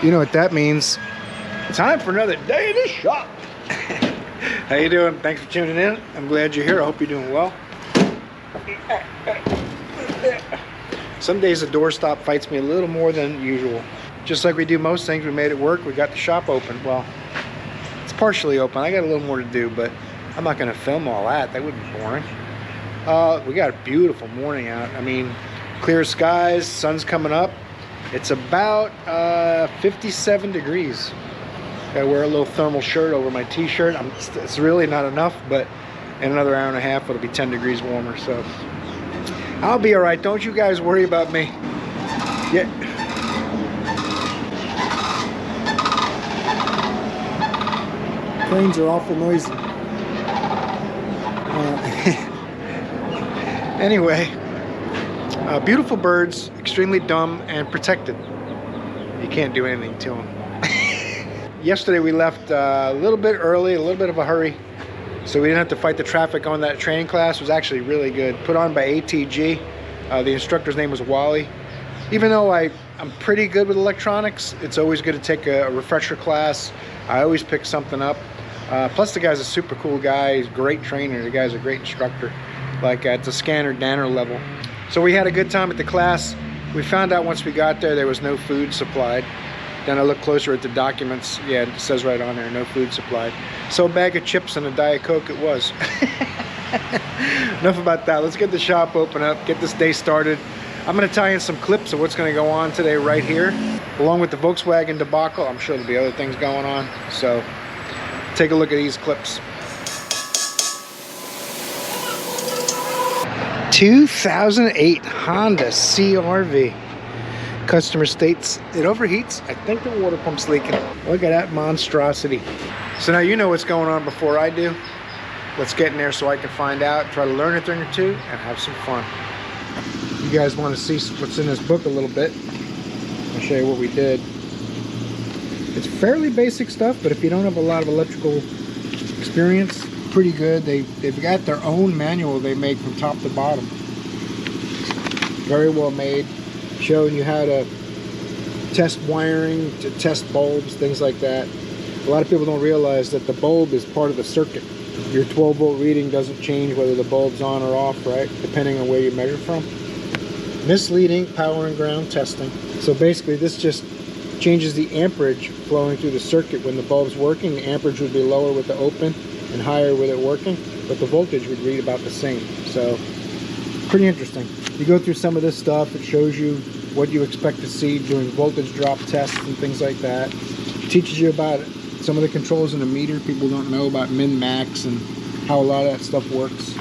You know what that means. Time for another day in the shop. How you doing? Thanks for tuning in. I'm glad you're here. I hope you're doing well. Some days the doorstop fights me a little more than usual. Just like we do most things, we made it work. We got the shop open. Well, it's partially open. I got a little more to do, but I'm not going to film all that. That would be boring. We got a beautiful morning out. I mean, clear skies, sun's coming up. It's about 57 degrees. Gotta wear a little thermal shirt over my t-shirt. It's really not enough, but in another hour and a half, it'll be 10 degrees warmer. So I'll be all right. Don't you guys worry about me. Yeah. Planes are awful noisy. Anyway, beautiful birds, extremely dumb and protected. You can't do anything to them. Yesterday we left a little bit early, a little bit of a hurry, so we didn't have to fight the traffic on that training class. It was actually really good. Put on by ATG. The instructor's name was Wally. Even though I'm pretty good with electronics, it's always good to take a refresher class. I always pick something up. Plus the guy's a super cool guy. He's a great trainer. The guy's a great instructor, like at the scanner danner level. So we had a good time at the class. We found out once we got there was no food supplied. Then I looked closer at the documents. Yeah, it says right on there, no food supplied. So a bag of chips and a Diet Coke it was. Enough about that. Let's get the shop open up, get this day started. I'm going to tie in some clips of what's going to go on today right here. Along with the Volkswagen debacle, I'm sure there'll be other things going on. So take a look at these clips. 2008 Honda CRV. Customer states it overheats. I think the water pump's leaking. Look at that monstrosity. So now you know what's going on before I do. Let's get in there so I can find out, try to learn a thing or two, and have some fun. You guys want to see what's in this book a little bit. I'll show you what we did. It's fairly basic stuff, but if you don't have a lot of electrical experience, pretty good. They've got their own manual they make from top to bottom. Very well made. Showing you how to test wiring, to test bulbs, things like that. A lot of people don't realize that the bulb is part of the circuit. Your 12-volt reading doesn't change whether the bulb's on or off, right? Depending on where you measure from. Misleading power and ground testing. So basically this just changes the amperage flowing through the circuit. When the bulb's working, the amperage would be lower with the open and higher with it working, but the voltage would read about the same. So pretty interesting. You go through some of this stuff, it shows you what you expect to see during voltage drop tests and things like that. It teaches you about some of the controls in the meter people don't know about min max and how a lot of that stuff works.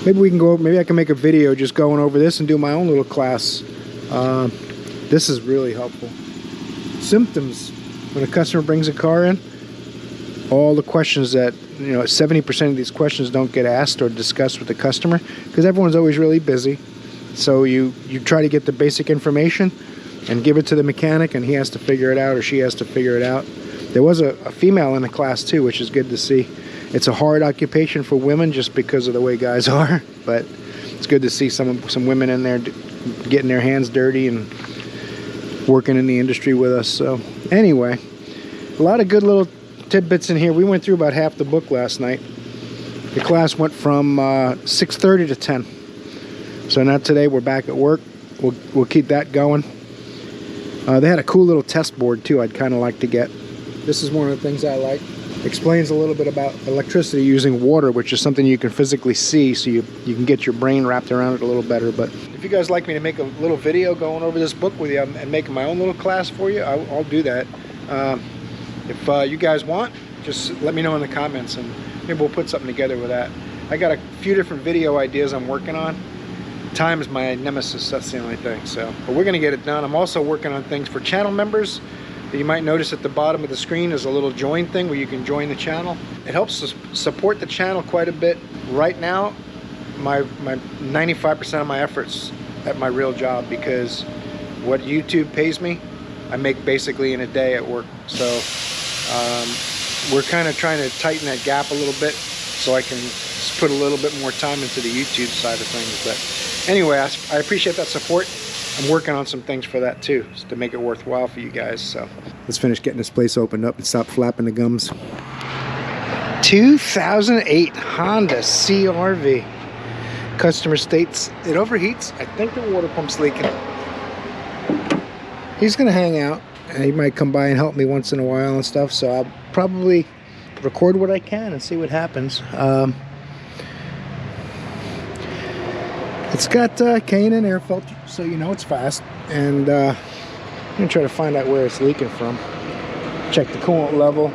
Maybe I can make a video just going over this and do my own little class. This is really helpful. Symptoms. When a customer brings a car in, all the questions that, 70% of these questions don't get asked or discussed with the customer because everyone's always really busy. So you try to get the basic information and give it to the mechanic, and he has to figure it out, or she has to figure it out. There was a female in the class too, which is good to see. It's a hard occupation for women just because of the way guys are, but it's good to see some women in there getting their hands dirty and working in the industry with us. So anyway, a lot of good little tidbits in here. We went through about half the book last night. The class went from 6:30 to 10. So now today we're back at work. We'll keep that going. They had a cool little test board too I'd kind of like to get. This is one of the things I like. Explains a little bit about electricity using water, which is something you can physically see, so you can get your brain wrapped around it a little better. But if you guys like me to make a little video going over this book with you and making my own little class for you, I'll do that. If you guys want, just let me know in the comments and maybe we'll put something together with that. I got a few different video ideas I'm working on. Time is my nemesis, that's the only thing. So, but we're gonna get it done. I'm also working on things for channel members. You might notice at the bottom of the screen is a little join thing where you can join the channel. It helps to support the channel quite a bit. Right now, my 95% of my efforts at my real job, because what YouTube pays me, I make basically in a day at work. So we're kind of trying to tighten that gap a little bit so I can put a little bit more time into the YouTube side of things. But anyway, I appreciate that support. I'm working on some things for that too, just to make it worthwhile for you guys. So let's finish getting this place opened up and stop flapping the gums. 2008 Honda CRV. Customer states it overheats. I think the water pump's leaking. He's gonna hang out and he might come by and help me once in a while and stuff, so I'll probably record what I can and see what happens. It's got K&N air filter, so you know it's fast, and I'm gonna try to find out where it's leaking from. Check the coolant level.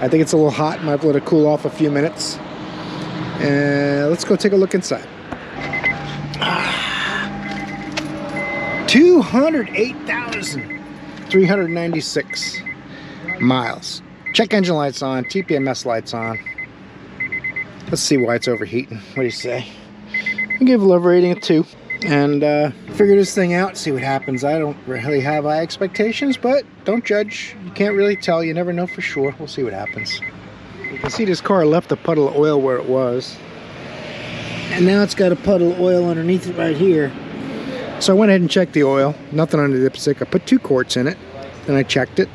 I think it's a little hot. Might have to let it cool off a few minutes. And let's go take a look inside. 208,396 miles. Check engine lights on, TPMS lights on. Let's see why it's overheating. What do you say? I'll give a love rating of 2. And figure this thing out, see what happens. I don't really have high expectations, but don't judge. You can't really tell. You never know for sure. We'll see what happens. You can see this car left a puddle of oil where it was. And now it's got a puddle of oil underneath it right here. So I went ahead and checked the oil. Nothing on the dipstick. I put 2 quarts in it. Then I checked it.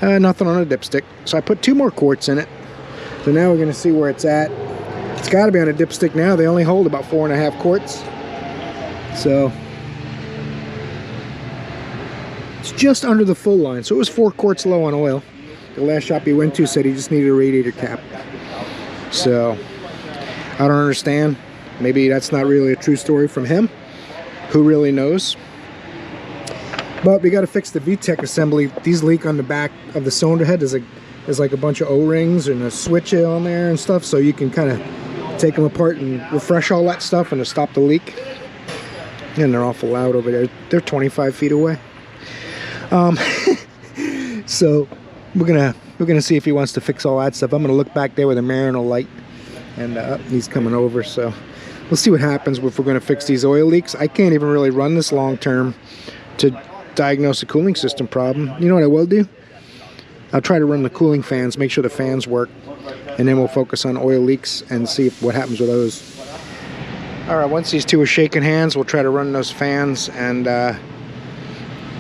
Nothing on the dipstick. So I put 2 more quarts in it. So now we're going to see where it's at. It's got to be on a dipstick now. They only hold about 4.5 quarts. So it's just under the full line. So it was 4 quarts low on oil. The last shop he went to said he just needed a radiator cap. So I don't understand. Maybe that's not really a true story from him. Who really knows? But we got to fix the VTEC assembly. These leak on the back of the cylinder head. There's like a bunch of O-rings and a switch on there and stuff, so you can kind of take them apart and refresh all that stuff and to stop the leak. And they're awful loud over there. They're 25 feet away. So we're gonna see if he wants to fix all that stuff. I'm gonna look back there with a mirror and a light, and he's coming over. So we'll see what happens if we're gonna fix these oil leaks. I can't even really run this long term to diagnose a cooling system problem. You know what I will do? I'll try to run the cooling fans, make sure the fans work, and then we'll focus on oil leaks and see what happens with those. All right, once these two are shaking hands, we'll try to run those fans and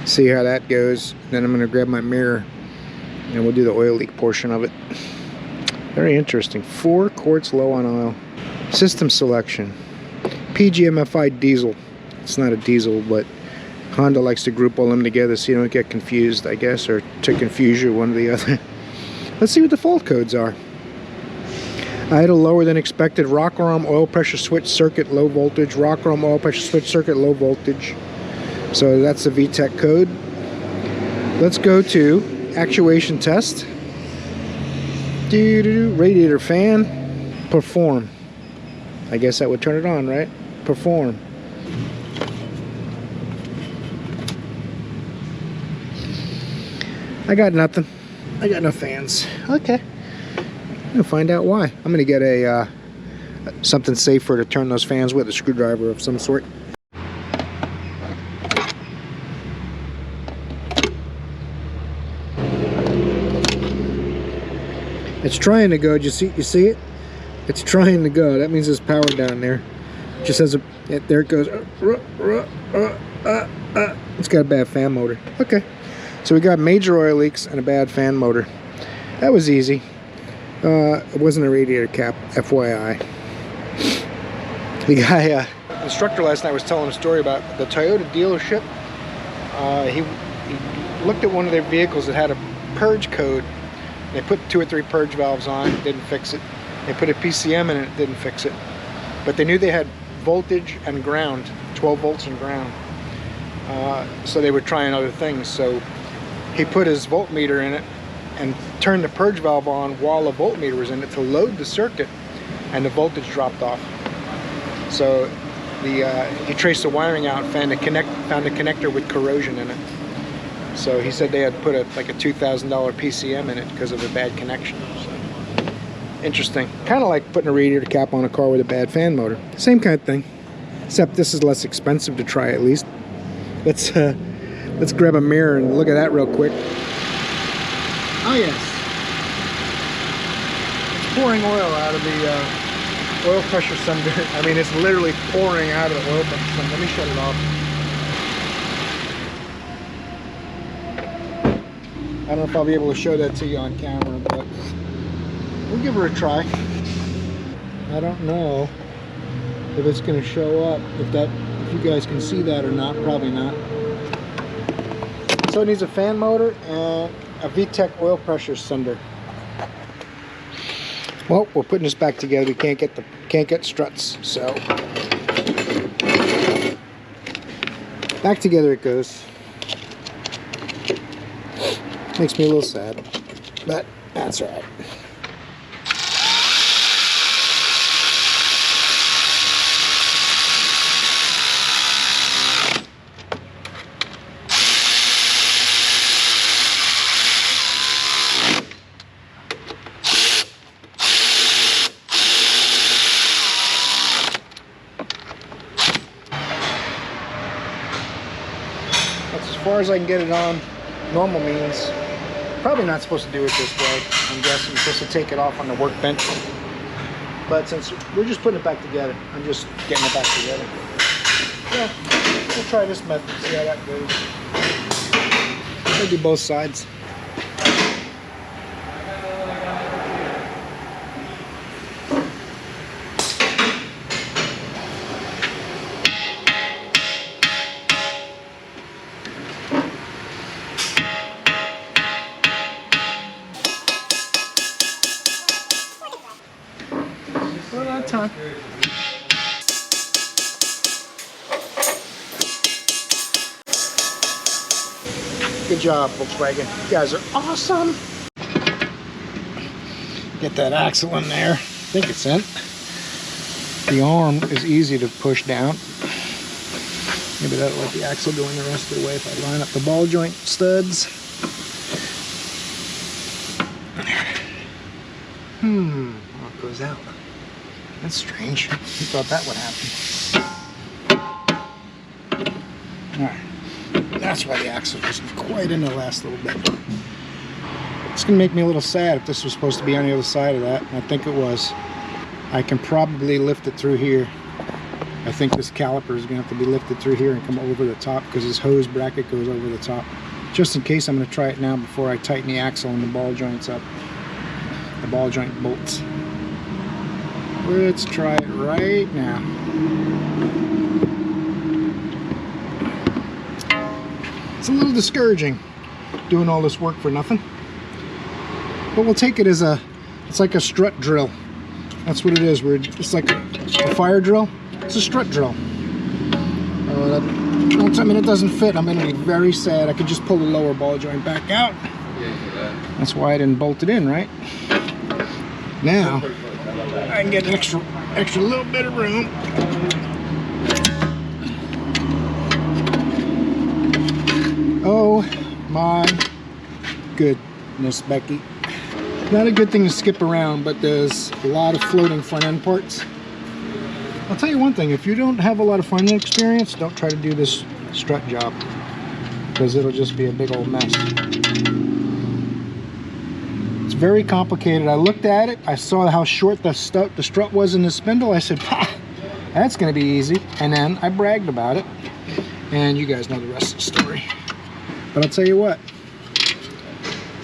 see how that goes. Then I'm going to grab my mirror and we'll do the oil leak portion of it. Very interesting. 4 quarts low on oil. System selection. PGMFI diesel. It's not a diesel, but Honda likes to group all them together so you don't get confused, I guess, or to confuse you one or the other. Let's see what the fault codes are. Idle lower than expected. Rocker arm oil pressure switch circuit low voltage. Rocker arm oil pressure switch circuit low voltage. So that's the VTEC code. Let's go to actuation test. Radiator fan. Perform. I guess that would turn it on, right? Perform. I got nothing. I got no fans. Okay. I'm gonna find out why. I'm gonna get a something safer to turn those fans with, a screwdriver of some sort. It's trying to go. You see it? It's trying to go. That means there's power down there. It just has a. There it goes. It's got a bad fan motor. Okay. So we got major oil leaks and a bad fan motor. That was easy. It wasn't a radiator cap, FYI. The guy, instructor last night was telling a story about the Toyota dealership. He looked at one of their vehicles that had a purge code. They put 2 or 3 purge valves on, didn't fix it. They put a PCM in it, didn't fix it. But they knew they had voltage and ground, 12 volts and ground. So they were trying other things. So he put his voltmeter in it and turned the purge valve on while the voltmeter was in it to load the circuit, and the voltage dropped off. So he traced the wiring out, found a connector with corrosion in it. So he said they had put like a $2,000 PCM in it because of a bad connection. So, interesting. Kind of like putting a radiator cap on a car with a bad fan motor. Same kind of thing, except this is less expensive to try at least. Let's grab a mirror and look at that real quick. Oh yes, it's pouring oil out of the oil pressure sender. I mean, it's literally pouring out of the oil pressure sender. Let me shut it off. I don't know if I'll be able to show that to you on camera, but we'll give her a try. I don't know if it's going to show up, if you guys can see that or not. Probably not. So it needs a fan motor and a VTEC oil pressure sender. Well, we're putting this back together. We can't get struts, so back together it goes. Makes me a little sad, but that's all right. That's as far as I can get it on normal means. Probably not supposed to do it this way. I'm guessing I'm supposed to take it off on the workbench. But since we're just putting it back together, I'm just getting it back together. Yeah, we'll try this method, see how that goes. I'll do both sides. One at a time. Good job, Volkswagen. You guys are awesome. Get that axle in there. I think it's in. The arm is easy to push down. Maybe that'll let the axle go in the rest of the way if I line up the ball joint studs. Oh, it goes out. That's strange. Who thought that would happen? Alright. That's why the axle wasn't quite in the last little bit. It's going to make me a little sad if this was supposed to be on the other side of that. I think it was. I can probably lift it through here. I think this caliper is going to have to be lifted through here and come over the top because this hose bracket goes over the top. Just in case, I'm going to try it now before I tighten the axle and the ball joints up. The ball joint bolts. Let's try it right now. It's a little discouraging doing all this work for nothing. But we'll take it as it's like a strut drill. That's what it is. It's like a fire drill. It's a strut drill. Don't tell me it doesn't fit. I'm going to be very sad. I could just pull the lower ball joint back out. That's why I didn't bolt it in, right? Now, I can get an extra little bit of room. Oh my goodness, Becky. Not a good thing to skip around, but there's a lot of floating front end parts. I'll tell you one thing, if you don't have a lot of front end experience, don't try to do this strut job, because it'll just be a big old mess. It's very complicated. I looked at it, I saw how short the strut was in the spindle. I said, "Pah, that's going to be easy." And then I bragged about it, and you guys know the rest of the story. But I'll tell you what,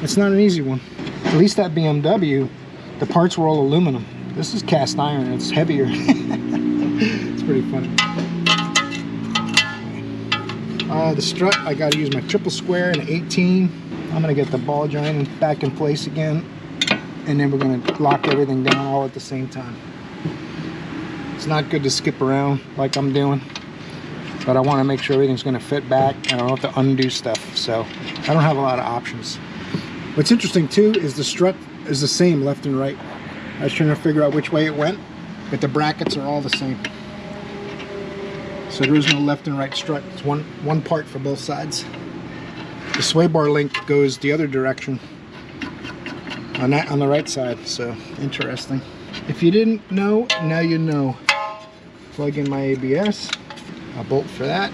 it's not an easy one. At least that BMW, the parts were all aluminum. This is cast iron, it's heavier. It's pretty funny. The strut, I got to use my triple square and 18. I'm going to get the ball joint back in place again, and then we're going to lock everything down all at the same time. It's not good to skip around like I'm doing, but I want to make sure everything's going to fit back, and I don't have to undo stuff, so I don't have a lot of options. What's interesting too is the strut is the same left and right. I was trying to figure out which way it went, but the brackets are all the same. So there is no left and right strut. It's one part for both sides. The sway bar link goes the other direction on the right side, so interesting. If you didn't know, now you know. Plug in my ABS, a bolt for that.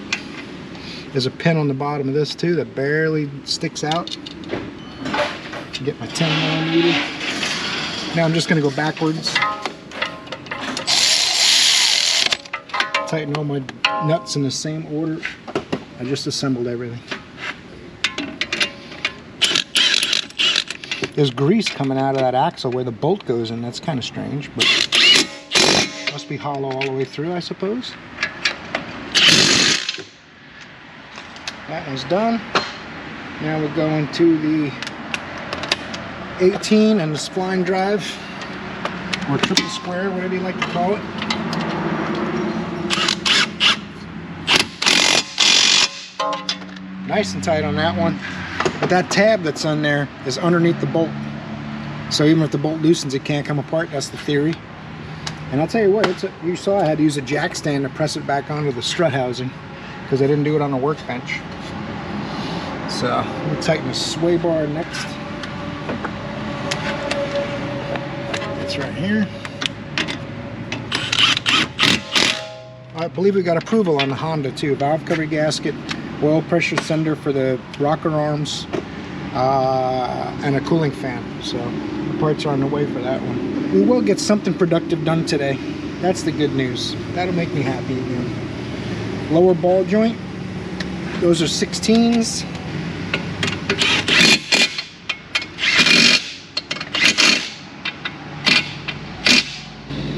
There's a pin on the bottom of this too that barely sticks out. Get my 10mm. Now I'm just going to go backwards. Tighten all my nuts in the same order. I just assembled everything. There's grease coming out of that axle where the bolt goes in. That's kind of strange, but must be hollow all the way through, I suppose. That one's done. Now we're going to the 18 and the spline drive, or triple square, whatever you like to call it. Nice and tight on that one. But that tab that's on there is underneath the bolt. So even if the bolt loosens, it can't come apart. That's the theory. And I'll tell you what, you saw I had to use a jack stand to press it back onto the strut housing because I didn't do it on the workbench. So we'll tighten the sway bar next. It's right here. I believe we got approval on the Honda too. Valve cover gasket, oil pressure sender for the rocker arms, and a cooling fan. So the parts are on the way for that one. We will get something productive done today. That's the good news. That'll make me happy again. Lower ball joint. Those are 16s.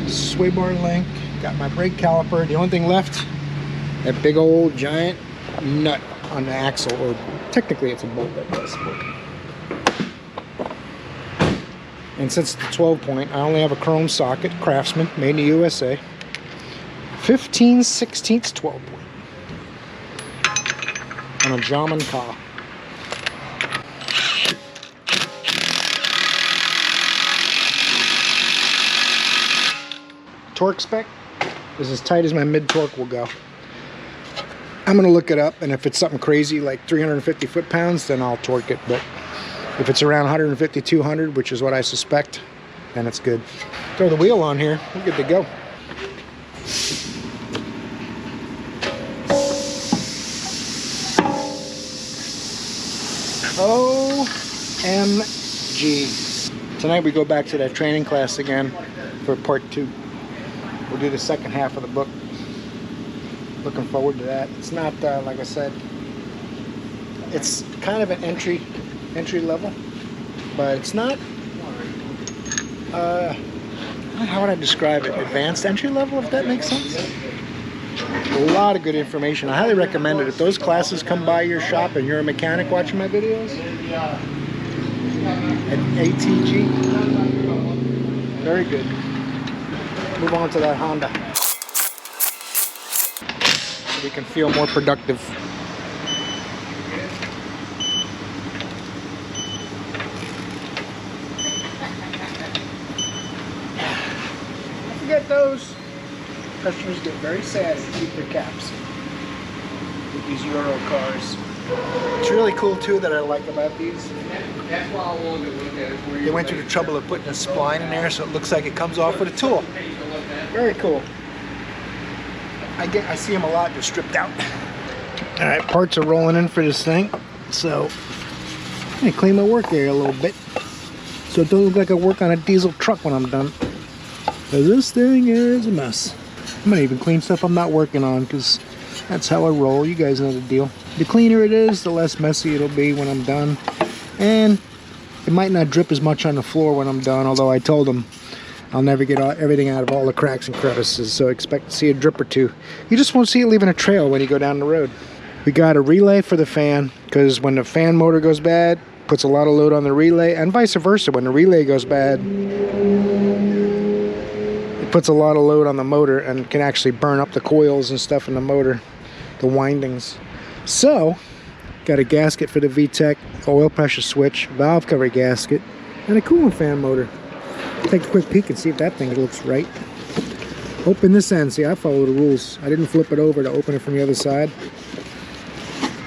Sway bar link. Got my brake caliper. The only thing left, that big old giant nut on the axle, or technically it's a bolt that does. And since it's a 12 point, I only have a chrome socket, Craftsman, made in the USA. 15/16 12 point. On a Jamin car. Torque spec is as tight as my mid torque will go. I'm gonna look it up, and if it's something crazy like 350 foot-pounds, then I'll torque it. But if it's around 150, 200, which is what I suspect, then it's good. Throw the wheel on here, we're good to go. OMG. Tonight we go back to that training class again for part 2. We'll do the second half of the book. Looking forward to that. It's not, like I said, it's kind of an entry level, but it's not, how would I describe it? Advanced entry level, if that makes sense. A lot of good information. I highly recommend it. If those classes come by your shop and you're a mechanic watching my videos, at ATG, very good. Move on to that Honda so we can feel more productive. Don't forget those. Customers get very sad and keep their caps with these Euro cars. It's really cool too that I like about these. That's why I wanted to look at it. They went through the trouble of putting a spline in there so it looks like it comes off with a tool. Very cool. I see them a lot just stripped out. Alright, parts are rolling in for this thing. So I'm gonna clean my work area a little bit so it doesn't look like I work on a diesel truck when I'm done. Because this thing is a mess. I'm gonna even clean stuff I'm not working on because that's how I roll. You guys know the deal. The cleaner it is, the less messy it'll be when I'm done. And it might not drip as much on the floor when I'm done, although I told them I'll never get everything out of all the cracks and crevices, so expect to see a drip or two. You just won't see it leaving a trail when you go down the road. We got a relay for the fan, because when the fan motor goes bad, it puts a lot of load on the relay, and vice versa. When the relay goes bad, it puts a lot of load on the motor and can actually burn up the coils and stuff in the motor, the windings. So, got a gasket for the VTEC, oil pressure switch, valve cover gasket, and a coolant fan motor. Take a quick peek and see if that thing looks right. Open this end. See, I follow the rules. I didn't flip it over to open it from the other side.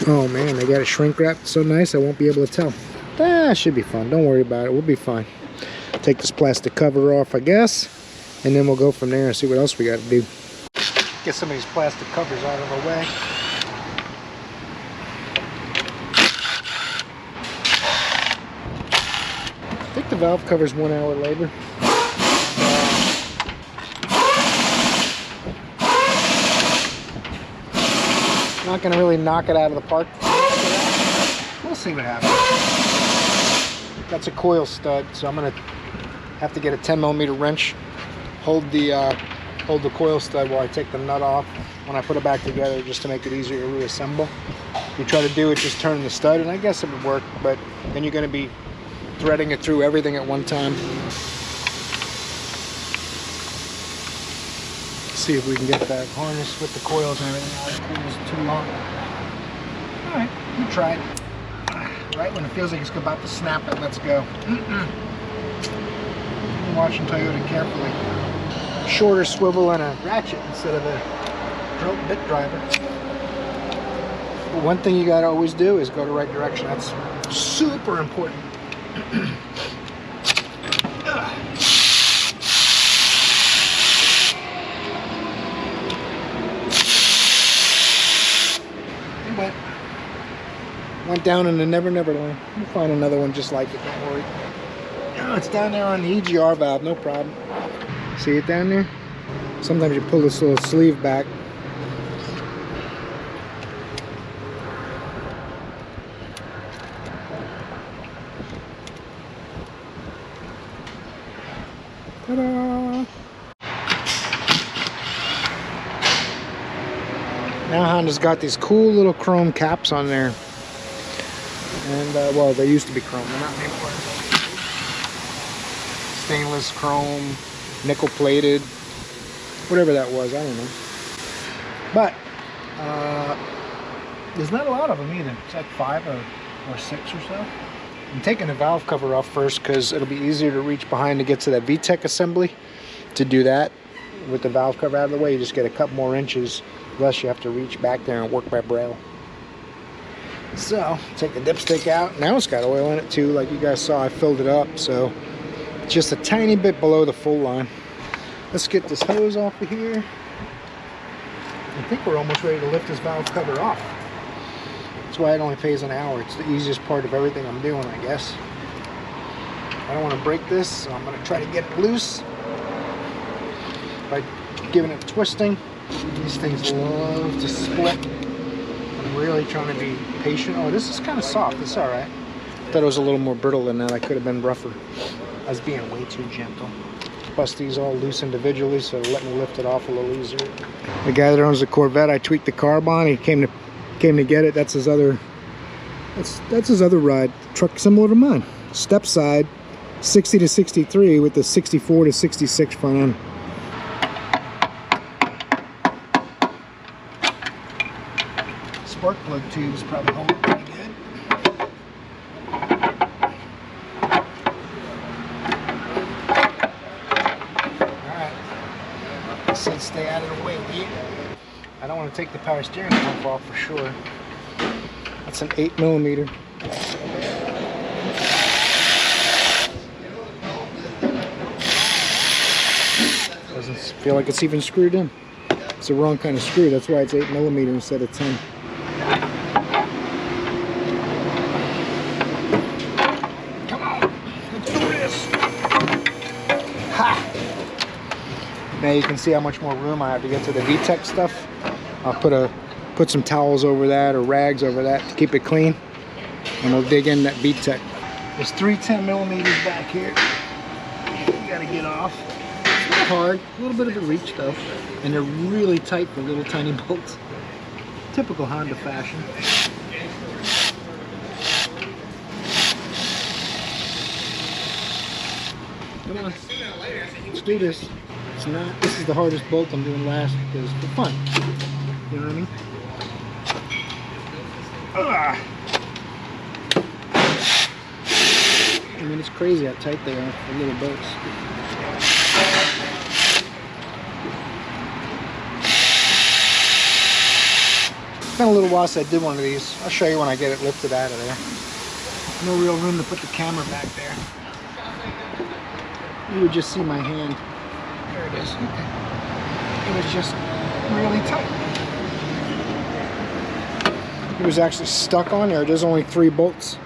Oh man, they got it shrink wrapped so nice I won't be able to tell. Ah, should be fun. Don't worry about it. We'll be fine. Take this plastic cover off, I guess, and then we'll go from there and see what else we got to do. Get some of these plastic covers out of the way. I think the valve cover's 1 hour labor. Not going to really knock it out of the park. We'll see what happens. That's a coil stud, so I'm gonna have to get a 10mm wrench, hold the coil stud while I take the nut off when I put it back together, just to make it easier to reassemble. If you try to do it just turning the stud, and I guess it would work, but then you're gonna be threading it through everything at one time. Let's see if we can get that harness with the coils and everything. Oh, the coil's too long. All right, we try it. Right when it feels like it's about to snap it, let's go. I'm watching Toyota carefully. Shorter swivel and a ratchet instead of a bit driver. But one thing you gotta always do is go the right direction. That's super important. It went down in the Never Never line. We'll find another one just like it, don't worry. Oh, it's down there on the EGR valve, no problem. See it down there? Sometimes you pull this little sleeve back. Ta-da! Now Honda's got these cool little chrome caps on there. And, well, they used to be chrome, they're not anymore. Stainless chrome, nickel plated, whatever that was, I don't know. But there's not a lot of them either. It's like 5 or 6 or so. I'm taking the valve cover off first because it'll be easier to reach behind to get to that VTEC assembly. To do that with the valve cover out of the way, you just get a couple more inches, less you have to reach back there and work by braille. So take the dipstick out. Now it's got oil in it too, like you guys saw. I filled it up, so just a tiny bit below the full line. Let's get this hose off of here. I think we're almost ready to lift this valve cover off. That's why it only pays an hour. It's the easiest part of everything I'm doing, I guess. I don't want to break this, so I'm going to try to get it loose by giving it twisting. These things love to split. I'm really trying to be patient. Oh, this is kind of soft. It's all right. I thought it was a little more brittle than that. I could have been rougher. I was being way too gentle. Bust these all loose individually, so let me lift it off a little easier. The guy that owns the Corvette, I tweaked the carb on. He came to get it. That's his other. That's his other ride. Truck similar to mine. Step side, 60 to 63 with the 64 to 66 front end. Spark plug tubes probably hold it pretty good. Alright. This said stay out of the way, will you? I don't want to take the power steering pump off for sure. That's an 8mm. Doesn't feel like it's even screwed in. It's the wrong kind of screw. That's why it's 8mm instead of 10. Come on, let's do this. Ha! Now you can see how much more room I have to get to the VTEC stuff. I'll put some towels over that or rags over that to keep it clean, and we'll dig in that VTEC. There's 3 10mm back here. You gotta get off. It's not hard, a little bit of a reach though, and they're really tight for little tiny bolts. Typical Honda fashion. Come on, let's do this. It's not. This is the hardest bolt I'm doing last because for fun. You know what I mean? I mean, it's crazy how tight they are for little boats. It's been a little while since I did one of these. I'll show you when I get it lifted out of there. No real room to put the camera back there. You would just see my hand. There it is. Okay. It was just really tight. It was actually stuck on there. There's only 3 bolts.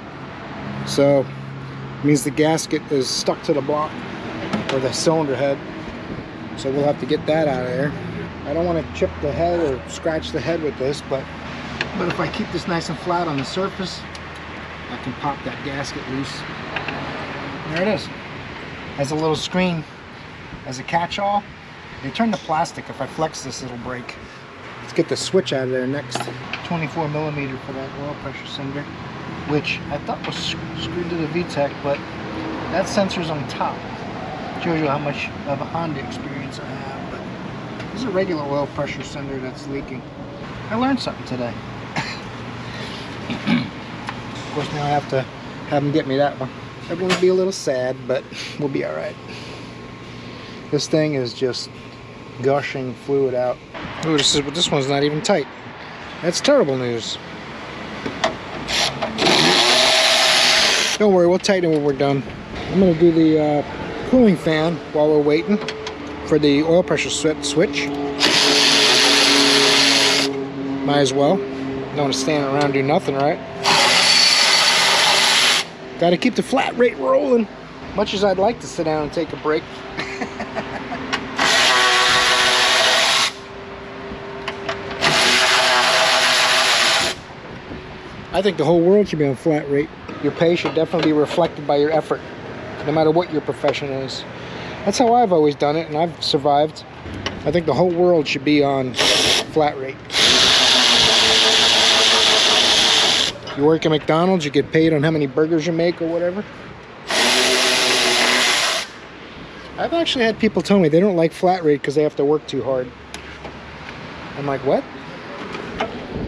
So it means the gasket is stuck to the block or the cylinder head. So we'll have to get that out of there. I don't want to chip the head or scratch the head with this, but if I keep this nice and flat on the surface, I can pop that gasket loose. There it is. Has a little screen as a catch-all. They turn the plastic. If I flex this, it'll break. Let's get the switch out of there next. 24 millimeter for that oil pressure sender, which I thought was screwed to the VTEC, but that sensor's on top. Shows you how much of a Honda experience I have. But this is a regular oil pressure sender that's leaking. I learned something today. Of course, now I have to have them get me that one. Everyone will be a little sad, but we'll be all right. This thing is just gushing fluid out. Ooh, this one's not even tight. That's terrible news. Don't worry, we'll tighten it when we're done. I'm gonna do the cooling fan while we're waiting for the oil pressure switch. Might as well. Don't want to stand around and do nothing, right? Got to keep the flat rate rolling. Much as I'd like to sit down and take a break. I think the whole world should be on flat rate. Your pay should definitely be reflected by your effort, no matter what your profession is. That's how I've always done it, and I've survived. I think the whole world should be on flat rate. You work at McDonald's, you get paid on how many burgers you make or whatever. I've actually had people tell me they don't like flat rate because they have to work too hard. I'm like, what?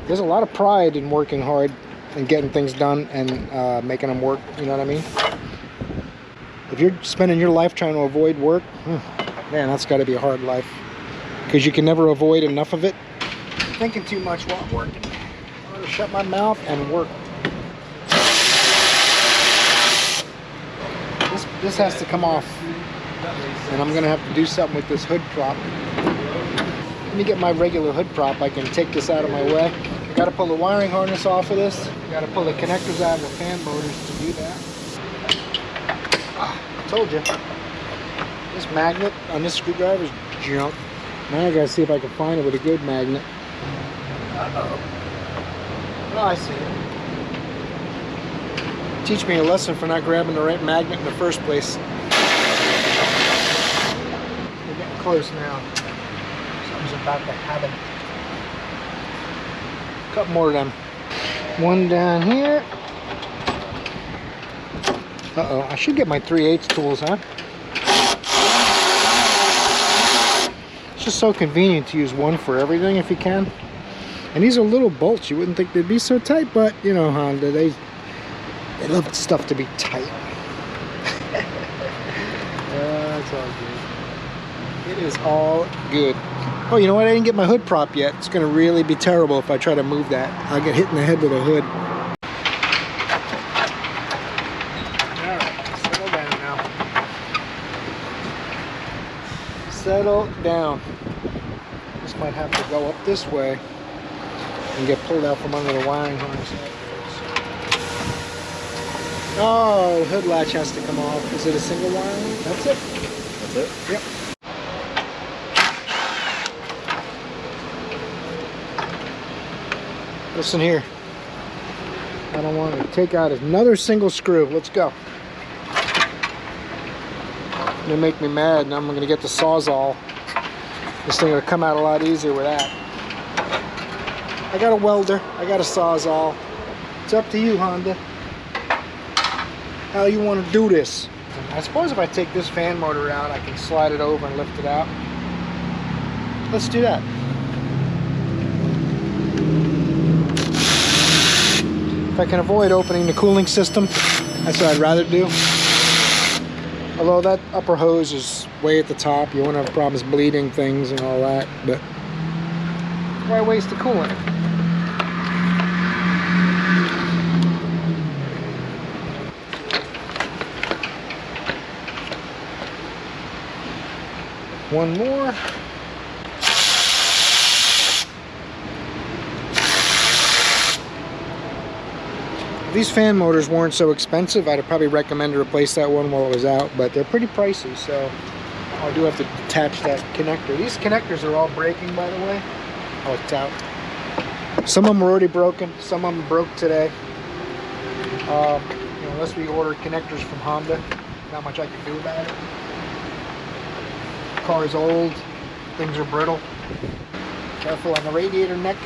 There's a lot of pride in working hard and getting things done and making them work, you know what I mean? If you're spending your life trying to avoid work, man, that's got to be a hard life. Because you can never avoid enough of it. Thinking too much while I'm working. I'm going to shut my mouth and work. This has to come off. And I'm going to have to do something with this hood prop. Let me get my regular hood prop. I can take this out of my way. I got to pull the wiring harness off of this. I got to pull the connectors out of the fan motors to do that. I told you. This magnet on this screwdriver is junk. Now I got to see if I can find it with a good magnet. Uh-oh. Oh, I see it. Teach me a lesson for not grabbing the right magnet in the first place. We're getting close now. Something's about to happen. A couple more of them. One down here. Uh-oh, I should get my 3/8 tools, huh? It's just so convenient to use one for everything if you can. And these are little bolts. You wouldn't think they'd be so tight, but you know Honda, they love stuff to be tight. It's all good. It is all good. Oh, you know what? I didn't get my hood prop yet. It's going to really be terrible if I try to move that. I'll get hit in the head with a hood. Alright, settle down now. Settle down. This might have to go up this way and get pulled out from under the wiring harness. Oh, the hood latch has to come off. Is it a single wiring? That's it. That's it? Yep. Listen here. I don't want to take out another single screw. Let's go. It's gonna make me mad, and I'm gonna get the Sawzall. This thing will come out a lot easier with that. I got a welder. I got a Sawzall. It's up to you, Honda. How you want to do this? I suppose if I take this fan motor out, I can slide it over and lift it out. Let's do that. If I can avoid opening the cooling system, that's what I'd rather do. Although that upper hose is way at the top, you won't have problems bleeding things and all that, but why waste the coolant? One more. These fan motors weren't so expensive. I'd probably recommend to replace that one while it was out, but they're pretty pricey, so I do have to detach that connector. These connectors are all breaking, by the way. Oh, it's out. Some of them are already broken. Some of them broke today. Unless we order connectors from Honda, not much I can do about it. The car is old, things are brittle. Careful on the radiator neck.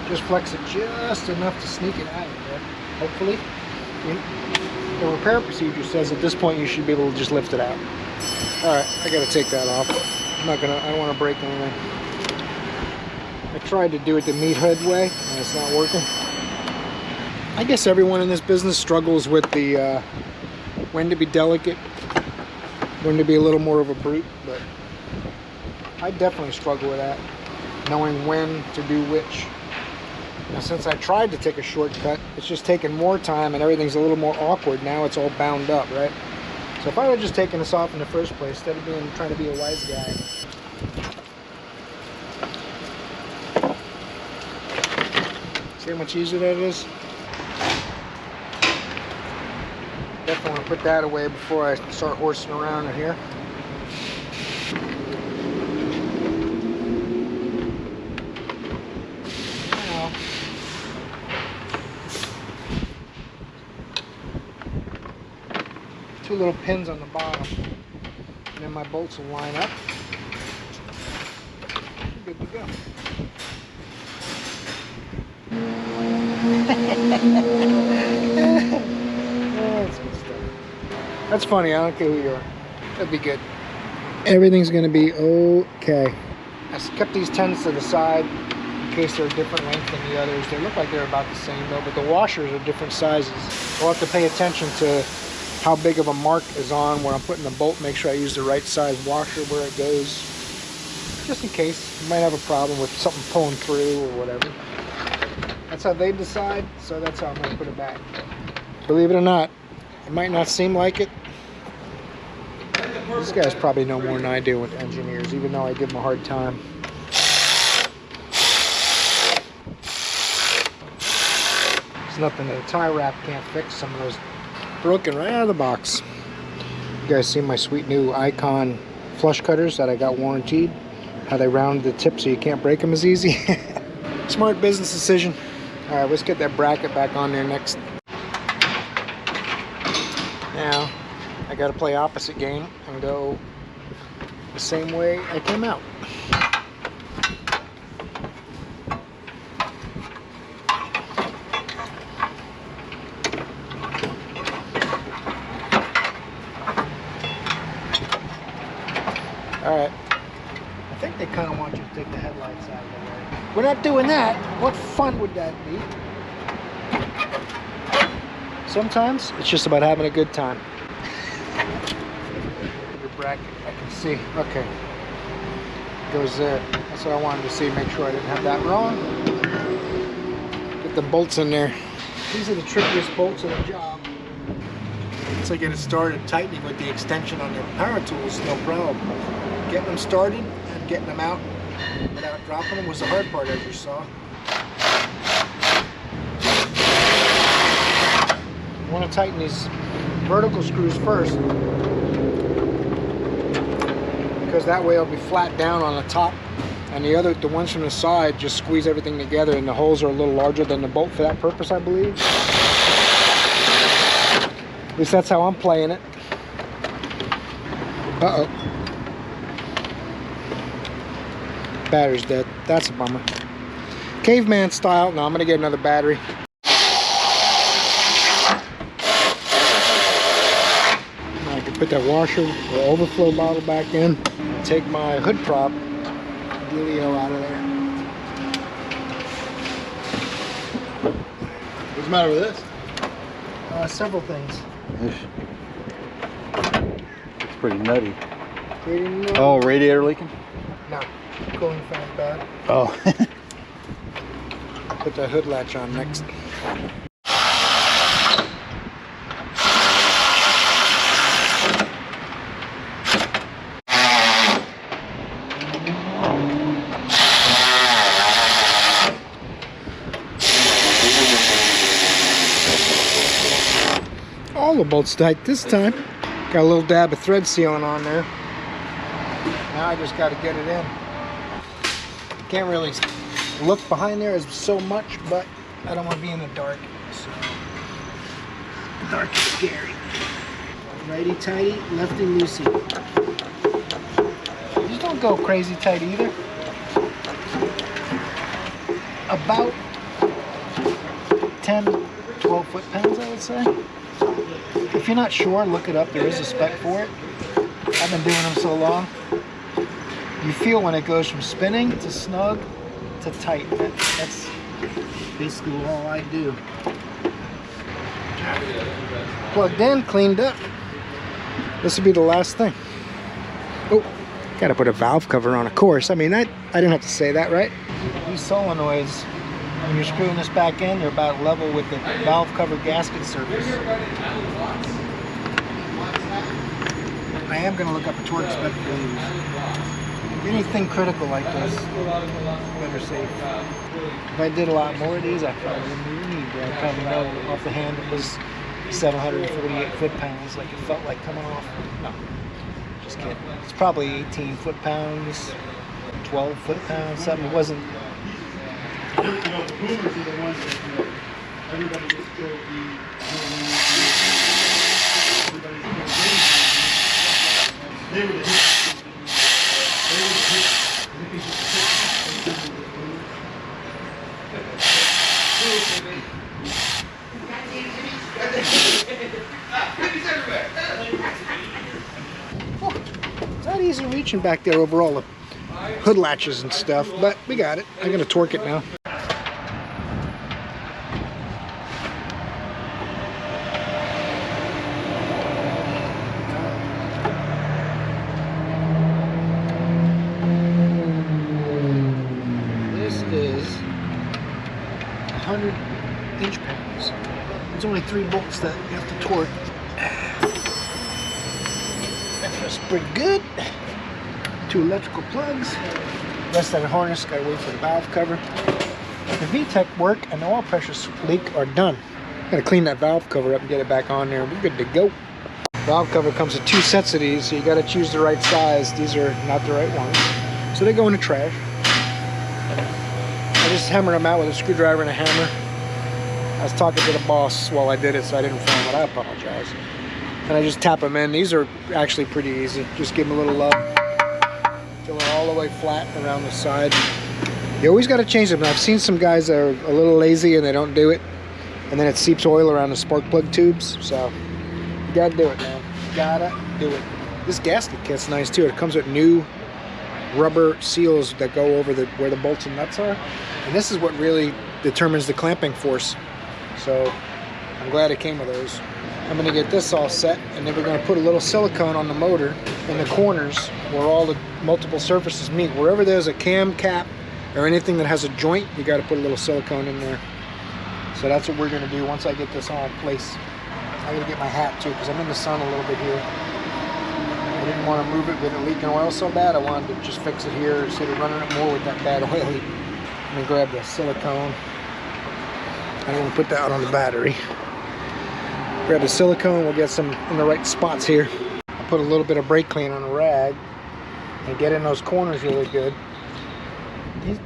Just flex it just enough to sneak it out of there. Hopefully. The repair procedure says at this point you should be able to just lift it out. Alright, I gotta take that off. I don't want to break anything. I tried to do it the meat hood way, and it's not working. I guess everyone in this business struggles with the when to be delicate, when to be a little more of a brute, but I definitely struggle with that, knowing when to do which. Now, since I tried to take a shortcut, it's just taking more time and everything's a little more awkward. Now it's all bound up, right? So if I would have just taken this off in the first place, instead of trying to be a wise guy. See how much easier that is? Definitely want to put that away before I start horsing around in here. Now, two little pins on the bottom, and then my bolts will line up. Good to go. That's good stuff. That's funny, I don't care who you are. That'd be good. Everything's gonna be okay. I kept these 10s to the side in case they're a different length than the others. They look like they're about the same though, but the washers are different sizes. I'll have to pay attention to how big of a mark is on where I'm putting the bolt, make sure I use the right size washer where it goes. Just in case, you might have a problem with something pulling through or whatever. That's how they decide, so that's how I'm going to put it back. Believe it or not, it might not seem like it. These guys probably know more than I do with engineers, even though I give them a hard time. There's nothing that a tie wrap can't fix. Some of those broken right out of the box. You guys see my sweet new Icon flush cutters that I got warranted? How they round the tip so you can't break them as easy. Smart business decision. All right, let's get that bracket back on there next. Now, I got to play opposite game and go the same way I came out. All right. I think they kind of want you to take the headlights out of the way. We're not doing that. What fun would that be? Sometimes it's just about having a good time. Your bracket, I can see. Okay. Goes there. That's what I wanted to see. Make sure I didn't have that wrong. Get the bolts in there. These are the trickiest bolts of the job. Once I get it started tightening with the extension on the power tools, no problem. Getting them started and getting them out without dropping them was the hard part, as you saw. You want to tighten these vertical screws first, because that way it'll be flat down on the top, and the ones from the side just squeeze everything together, and the holes are a little larger than the bolt for that purpose, I believe. At least that's how I'm playing it. Uh-oh. Battery's dead. That's a bummer. Caveman style. No, I'm going to get another battery. I can put that washer or overflow bottle back in. Take my hood prop dealio out of there. What's the matter with this? Several things. It's pretty nutty. Pretty Oh, radiator leaking? No. Cooling fan's bad. Oh. Put that hood latch on next. All the bolts tight this time. Got a little dab of thread sealing on there. Now I just got to get it in. Can't really look behind there as so much, but I don't want to be in the dark. So Dark and scary. Righty tighty, lefty loosey. Just don't go crazy tight either. About 10, 12 foot-pounds, I would say. If you're not sure, look it up. There is a spec for it. I've been doing them so long. You feel when it goes from spinning to snug to tight. That's basically all I do. Plugged in, cleaned up. This would be the last thing. Oh, gotta put a valve cover on, of course. I mean, I didn't have to say that, right? These solenoids, when you're screwing this back in, they're about level with the valve cover gasket surface. I am going to look up a torque spec for these. Anything critical like this, better safe. If I did a lot more of these, I probably wouldn't even need to. I probably know off the hand it was 748 foot-pounds, like it felt like coming off. No, just kidding. It's probably 18 foot-pounds, 12 foot-pounds, something. It wasn't. The boomers are the ones that everybody just drove they were the It's not easy reaching back there over all the hood latches and stuff, but we got it. I'm going to torque it now. This is 100 inch-pounds. There's only 3 bolts that you have to torque. That feels pretty good. 2 electrical plugs. Rest of the harness, gotta wait for the valve cover. The VTEC work and the oil pressure leak are done. Gotta clean that valve cover up and get it back on there. We're good to go. Valve cover comes with 2 sets of these, so you gotta choose the right size. These are not the right ones, so they go in the trash. I just hammered them out with a screwdriver and a hammer. I was talking to the boss while I did it, so I didn't film it. I apologize. And I just tap them in. These are actually pretty easy. Just give them a little love. Till they're all the way flat around the side. You always got to change them. I've seen some guys that are a little lazy and they don't do it, and then it seeps oil around the spark plug tubes. So you gotta do it, man. You gotta do it. This gasket kit's nice too. It comes with new rubber seals that go over where the bolts and nuts are, and this is what really determines the clamping force. So I'm glad it came with those. I'm going to get this all set, and then we're going to put a little silicone on the motor in the corners where all the multiple surfaces meet. Wherever there's a cam cap or anything that has a joint, you got to put a little silicone in there. So that's what we're going to do once I get this all in place. I got to get my hat too, because I'm in the sun a little bit here. I didn't want to move it with it leaking oil so bad. I wanted to just fix it here instead of running it more with that bad oil leak. I'm going to grab the silicone. I'm going to put that on the battery. Grab the silicone, we'll get some in the right spots here. I'll put a little bit of brake clean on a rag and get in those corners really good.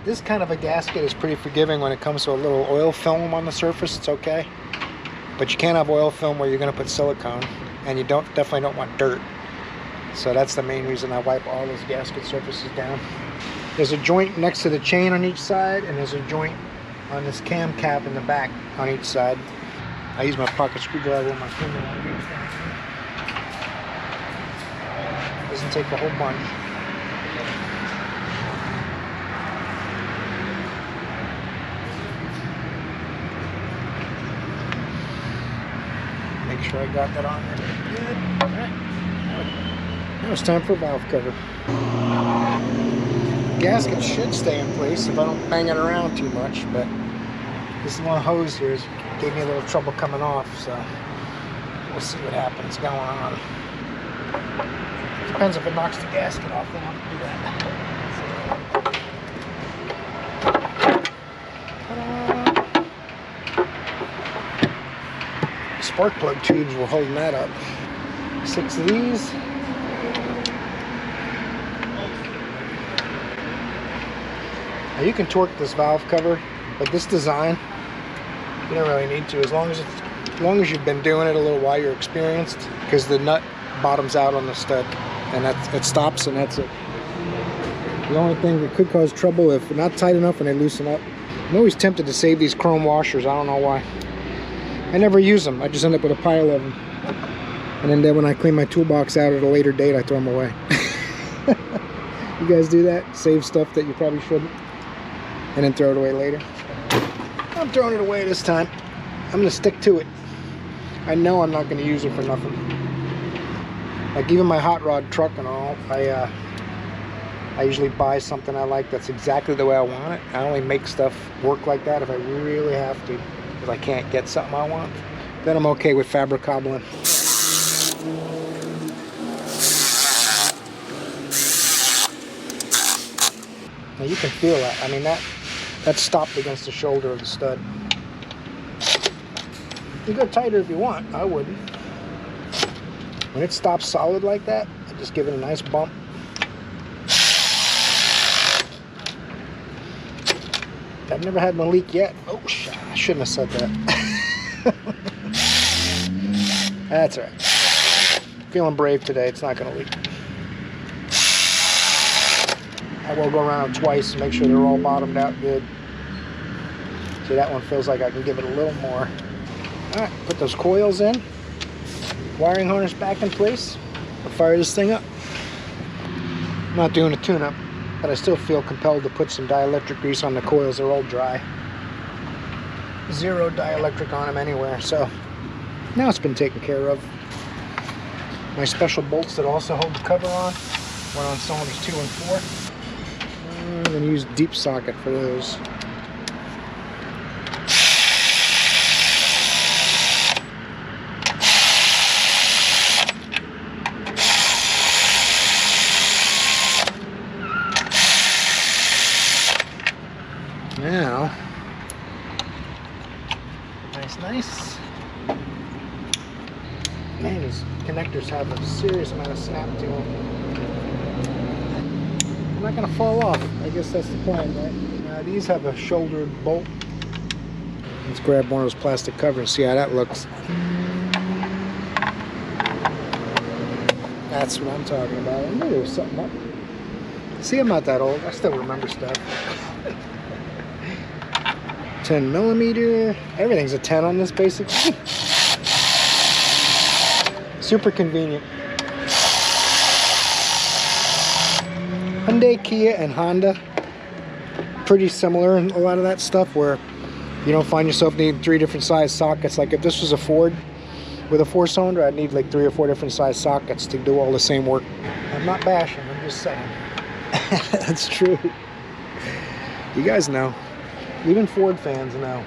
This kind of a gasket is pretty forgiving when it comes to a little oil film on the surface. It's okay. But you can't have oil film where you're going to put silicone, and you definitely don't want dirt. So that's the main reason I wipe all those gasket surfaces down. There's a joint next to the chain on each side, and there's a joint on this cam cap in the back on each side. I use my pocket screwdriver with my finger. Doesn't take a whole bunch. Make sure I got that on there. Good. All right. Now it's time for a valve cover. The gasket should stay in place if I don't bang it around too much, but this one hose here gave me a little trouble coming off, so we'll see what happens going on. Depends if it knocks the gasket off, then I'll do that. The spark plug tubes were holding that up. 6 of these. You can torque this valve cover, but this design, you don't really need to. As long as it's As long as you've been doing it a little while, you're experienced, because the nut bottoms out on the stud, and it stops, and that's it. The only thing that could cause trouble if not tight enough and they loosen up. I'm always tempted to save these chrome washers. I don't know why. I never use them. I just end up with a pile of them. And then when I clean my toolbox out at a later date, I throw them away. You guys do that? Save stuff that you probably shouldn't, and then throw it away later? I'm throwing it away this time. I'm going to stick to it. I know I'm not going to use it for nothing. Like even my hot rod truck and all, I usually buy something I like that's exactly the way I want it. I only make stuff work like that if I really have to. If I can't get something I want, then I'm okay with fabric cobbling. Now you can feel that. I mean, that's stopped against the shoulder of the stud. You go tighter if you want. I wouldn't. When it stops solid like that, I just give it a nice bump. I've never had one leak yet. Oh, I shouldn't have said that. That's all right. Feeling brave today. It's not going to leak. I will go around twice to make sure they're all bottomed out good. See, that one feels like I can give it a little more. All right, put those coils in. Wiring harness back in place. I'll fire this thing up. I'm not doing a tune-up, but I still feel compelled to put some dielectric grease on the coils. They're all dry. Zero dielectric on them anywhere, so now it's been taken care of. My special bolts that also hold the cover on went on cylinders 2 and 4. I'm going to use deep socket for those. Now, nice. Man, these connectors have a serious amount of snap to them. They're not going to fall off. I guess that's the plan, right? These have a shouldered bolt. Let's grab one of those plastic covers and see how that looks. That's what I'm talking about. I knew there was something up. See, I'm not that old. I still remember stuff. 10 millimeter. Everything's a 10 on this, basically. Super convenient. Hyundai, Kia, and Honda, pretty similar in a lot of that stuff, where you don't find yourself needing 3 different size sockets. Like if this was a Ford with a 4-cylinder, I'd need like 3 or 4 different size sockets to do all the same work. I'm not bashing, I'm just saying. That's true. You guys know. Even Ford fans know.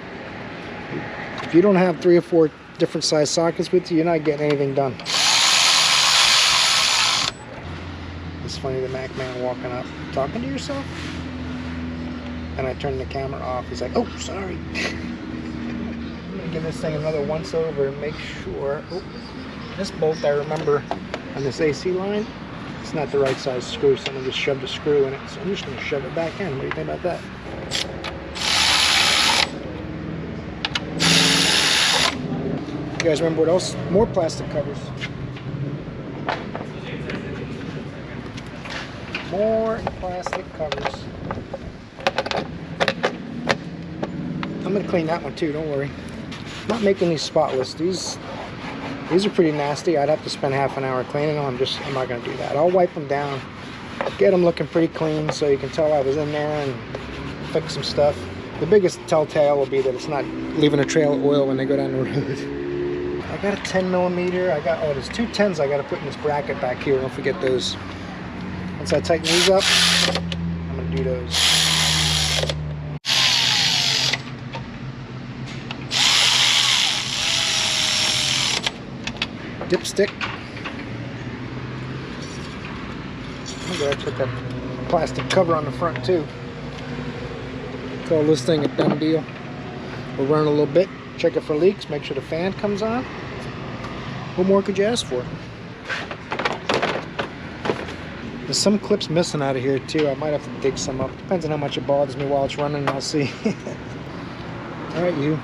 If you don't have 3 or 4 different size sockets with you, you're not getting anything done. It's funny, the Mac man walking up, talking to yourself? And I turned the camera off. He's like, oh, sorry. I'm going to give this thing another once over and make sure. Oh, this bolt, I remember, on this AC line, it's not the right size screw. Someone just shoved a screw in it. So I'm just going to shove it back in. What do you think about that? You guys remember what else? More plastic covers. More plastic covers. I'm going to clean that one too, don't worry. I'm not making these spotless. These are pretty nasty. I'd have to spend half an hour cleaning them. I'm not going to do that. I'll wipe them down. Get them looking pretty clean so you can tell I was in there and fix some stuff. The biggest telltale will be that it's not leaving a trail of oil when they go down the road. I got a 10 millimeter. There's 2 10s I got to put in this bracket back here. Don't forget those. Once I tighten these up, I'm going to do those. Dipstick. I'm glad I put that plastic cover on the front too. Call this thing a done deal. We'll run a little bit, check it for leaks, make sure the fan comes on. What more could you ask for? There's some clips missing out of here too. I might have to dig some up. Depends on how much it bothers me while it's running, I'll see. Alright, you.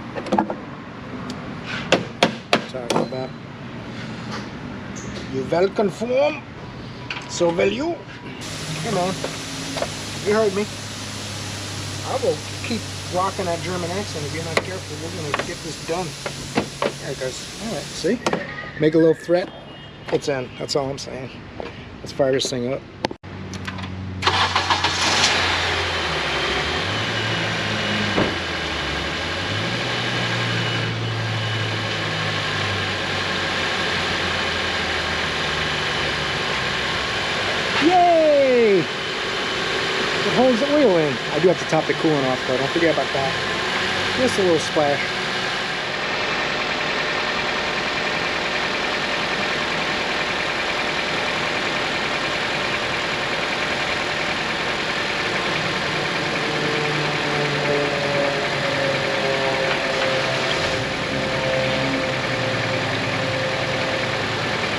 that. You will conform, so will you. Hey man, you heard me. I will keep rocking that German accent if you're not careful. We're gonna get this done. There it goes. All right, see? Make a little threat. It's in. That's all I'm saying. Let's fire this thing up. Yay! It holds the oil in. I do have to top the coolant off though. Don't forget about that. Just a little splash.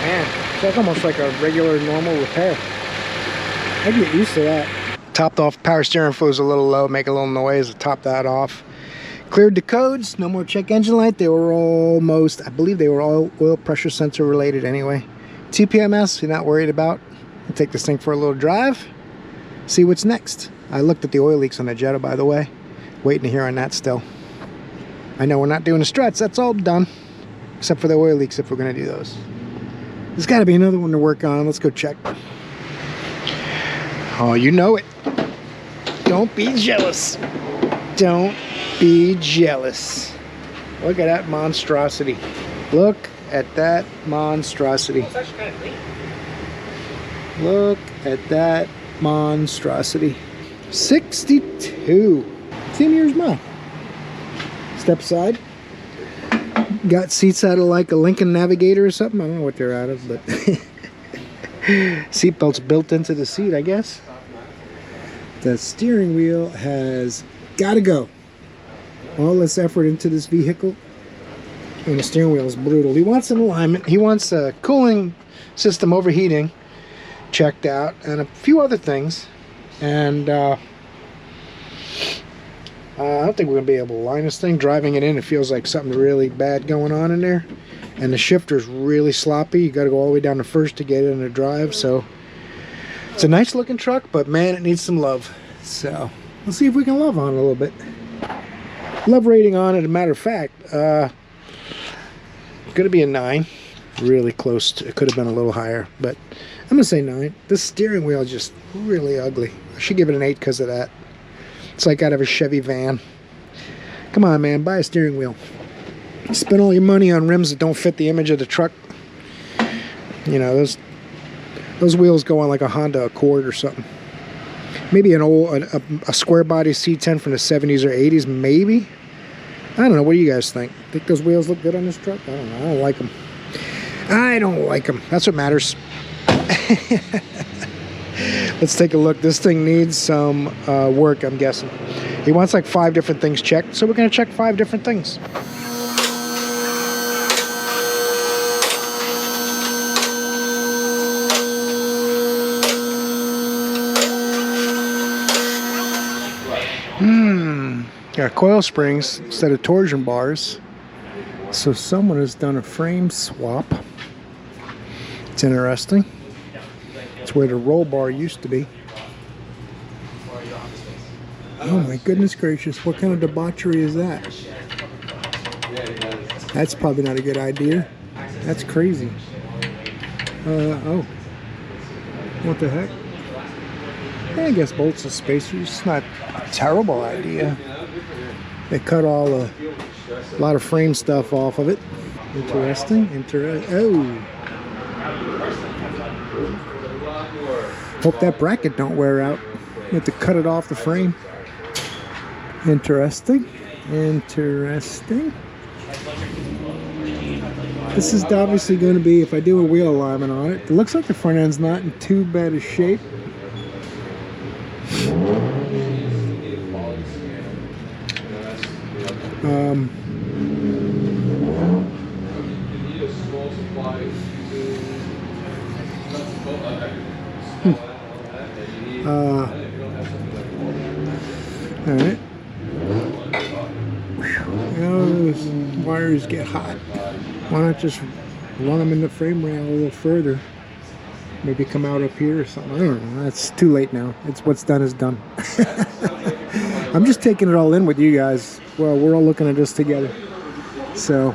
Man, it's like almost like a regular normal repair. I get used to that. Topped off power steering fluid's a little low, make a little noise. Top that off. Cleared the codes, no more check engine light. They were almost, I believe they were all oil pressure sensor related anyway. TPMS, you're not worried about. I'll take this thing for a little drive, see what's next. I looked at the oil leaks on the Jetta, by the way. Waiting to hear on that still. I know we're not doing the struts, that's all done. Except for the oil leaks if we're gonna do those. There's gotta be another one to work on. Let's go check. Oh, you know it. Don't be jealous. Don't be jealous. Look at that monstrosity. Look at that monstrosity. It's actually kind of clean. Look at that monstrosity. 62. Same year as mine. Step side. Got seats out of like a Lincoln Navigator or something. I don't know what they're out of, but seat belts built into the seat, I guess. The steering wheel has got to go. All this effort into this vehicle, and the steering wheel is brutal. He wants an alignment. He wants a cooling system overheating checked out, and a few other things. And I don't think we're gonna be able to line this thing. Driving it in, it feels like something really bad going on in there, and the shifter's really sloppy. You got to go all the way down to first to get it in the drive. So it's a nice looking truck, but man, it needs some love. So we'll see if we can love on it a little bit. Love rating on it, as a matter of fact, gonna be a 9. Really close to, it could have been a little higher, but I'm gonna say 9. This steering wheel is just really ugly. I should give it an 8 because of that. It's like out of a Chevy van. Come on, man, buy a steering wheel. Spend all your money on rims that don't fit the image of the truck. You know, those wheels go on like a Honda Accord or something. Maybe an old a square body C10 from the 70s or 80s, maybe. I don't know. What do you guys think? Think those wheels look good on this truck? I don't know. I don't like them. I don't like them. That's what matters. Let's take a look. This thing needs some work, I'm guessing. He wants like 5 different things checked, so we're going to check 5 different things. Got coil springs instead of torsion bars. So someone has done a frame swap. It's interesting. It's where the roll bar used to be. Oh my goodness gracious, what kind of debauchery is that? That's probably not a good idea. That's crazy. Oh. What the heck? I guess bolts and spacers. It's not a terrible idea. They cut a lot of frame stuff off of it. Interesting. Oh. Hope that bracket don't wear out. You have to cut it off the frame. Interesting. Interesting. This is obviously going to be, if I do a wheel alignment on it, it looks like the front end's not in too bad a shape. All right. Those wires get hot. Why not just run them in the frame rail a little further. Maybe come out up here or something. I don't know. That's too late now. It's what's done is done. I'm just taking it all in with you guys. Well, we're all looking at this together. So,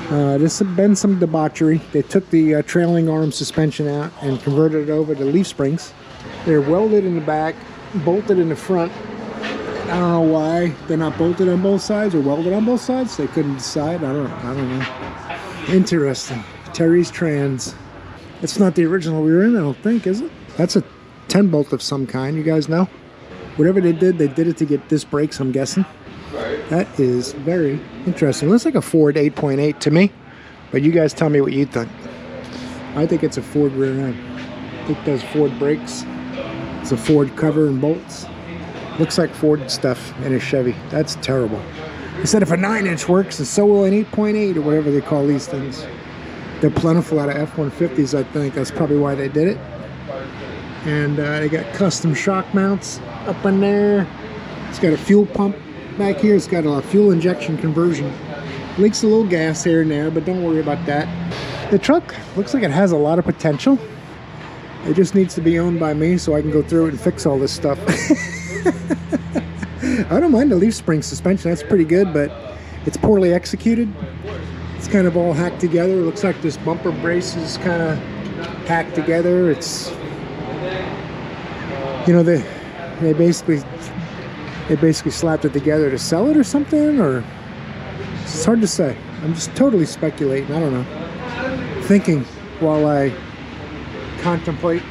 this has been some debauchery. They took the trailing arm suspension out and converted it over to leaf springs. They're welded in the back, bolted in the front. I don't know why they're not bolted on both sides or welded on both sides. They couldn't decide. I don't know. Interesting. Terry's Trans. It's not the original we were in, I don't think, is it? That's a 10 bolt of some kind, you guys know? Whatever they did it to get disc brakes, I'm guessing. That is very interesting. Looks like a Ford 8.8 to me, but you guys tell me what you think. I think it's a Ford rear end. I think those Ford brakes. It's a Ford cover and bolts. Looks like Ford stuff in a Chevy. That's terrible. They said if a 9-inch works, and so will an 8.8 or whatever they call these things. They're plentiful out of F-150s, I think. That's probably why they did it. And they got custom shock mounts up in there. It's got a fuel pump back here. It's got a fuel injection conversion. Leaks a little gas here and there, but don't worry about that. The truck looks like it has a lot of potential. It just needs to be owned by me so I can go through it and fix all this stuff. I don't mind the leaf spring suspension. That's pretty good, but it's poorly executed. It's kind of all hacked together. It looks like this bumper brace is kind of hacked together. It's, you know, they basically slapped it together to sell it or something, or it's hard to say. I'm just totally speculating. I don't know. Thinking while I contemplate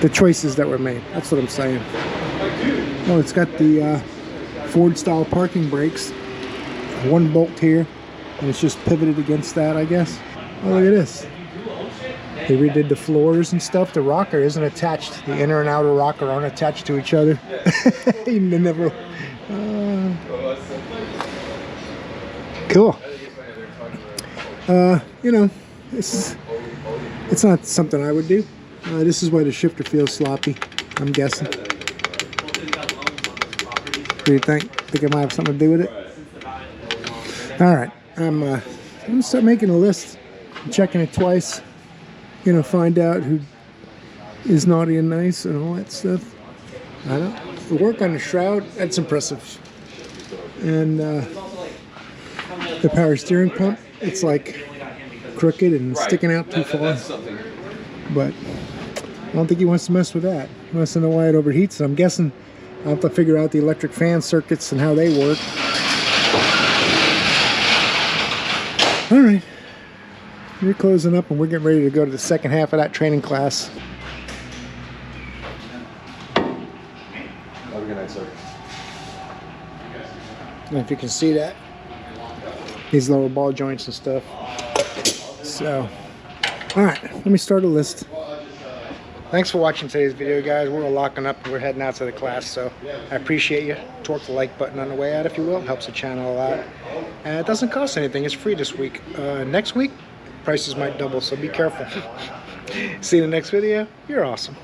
the choices that were made. That's what I'm saying. Oh, it's got the Ford style parking brakes. One bolt here, and it's just pivoted against that, I guess. Oh, look at this. They redid the floors and stuff. The rocker isn't attached. The inner and outer rocker aren't attached to each other. They never. Cool. You know, it's not something I would do. This is why the shifter feels sloppy, I'm guessing. What do you think? Think it might have something to do with it? All right, I'm gonna start making a list, checking it twice. You know, find out who is naughty and nice and all that stuff. I don't know. The work on the shroud, that's impressive. And the power steering pump, it's like crooked and sticking out too far. But I don't think he wants to mess with that. He wants to know why it overheats. I'm guessing I'll have to figure out the electric fan circuits and how they work. All right, we're closing up and we're getting ready to go to the second half of that training class. Have a good night, sir. And if you can see that, these lower ball joints and stuff. So, all right, let me start a list. Thanks for watching today's video, guys. We're all locking up and we're heading out to the class, so I appreciate you. Torque the like button on the way out, if you will. It helps the channel a lot. And it doesn't cost anything. It's free this week. Next week, prices might double, so be careful. See you in the next video. You're awesome.